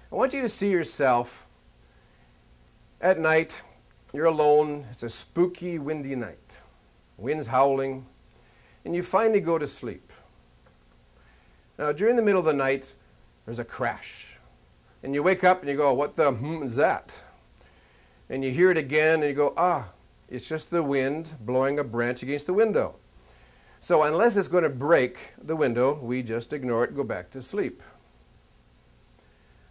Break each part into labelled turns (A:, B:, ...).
A: I want you to see yourself at night. You're alone. It's a spooky, windy night. Wind's howling, and you finally go to sleep. Now, during the middle of the night, there's a crash. And you wake up and you go, what the is that? And you hear it again and you go, it's just the wind blowing a branch against the window. So unless it's going to break the window, we just ignore it and go back to sleep.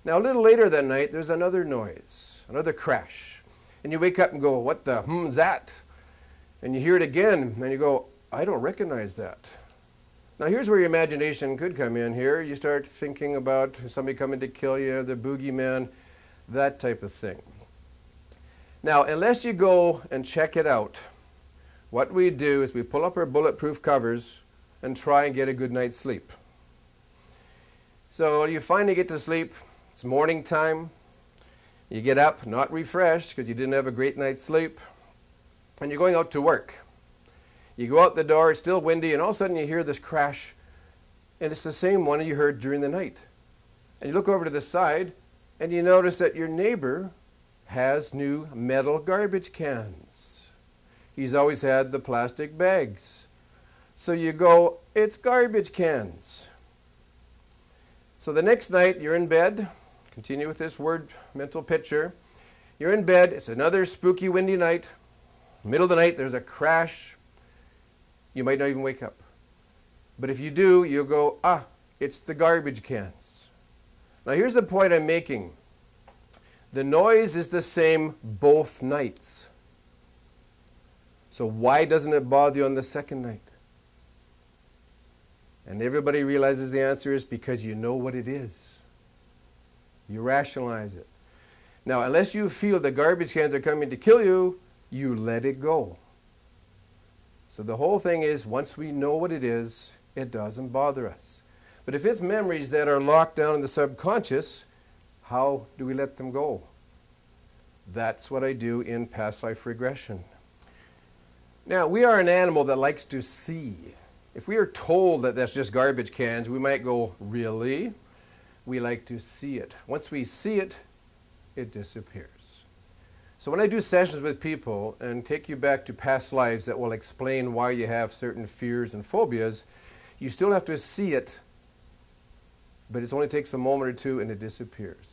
A: Now, a little later that night, there's another noise, another crash. And you wake up and go, what the is that? And you hear it again and you go, I don't recognize that. Now, here's where your imagination could come in here. You start thinking about somebody coming to kill you, the boogeyman, that type of thing. Now, unless you go and check it out, what we do is we pull up our bulletproof covers and try and get a good night's sleep. So you finally get to sleep. It's morning time. You get up, not refreshed because you didn't have a great night's sleep, and you're going out to work. You go out the door, it's still windy, and all of a sudden you hear this crash, and it's the same one you heard during the night. And you look over to the side, and you notice that your neighbor has new metal garbage cans. He's always had the plastic bags. So you go, it's garbage cans. So the next night, you're in bed. Continue with this word mental picture. You're in bed. It's another spooky, windy night. Middle of the night, there's a crash. You might not even wake up. But if you do, you'll go, it's the garbage cans. Now here's the point I'm making. The noise is the same both nights. So why doesn't it bother you on the second night? And everybody realizes the answer is because you know what it is. You rationalize it. Now, unless you feel the garbage cans are coming to kill you, you let it go. So the whole thing is, once we know what it is, it doesn't bother us. But if it's memories that are locked down in the subconscious, how do we let them go? That's what I do in past life regression. Now, we are an animal that likes to see. If we are told that that's just garbage cans, we might go, really? We like to see it. Once we see it, it disappears. So when I do sessions with people and take you back to past lives that will explain why you have certain fears and phobias, you still have to see it, but it only takes a moment or two and it disappears.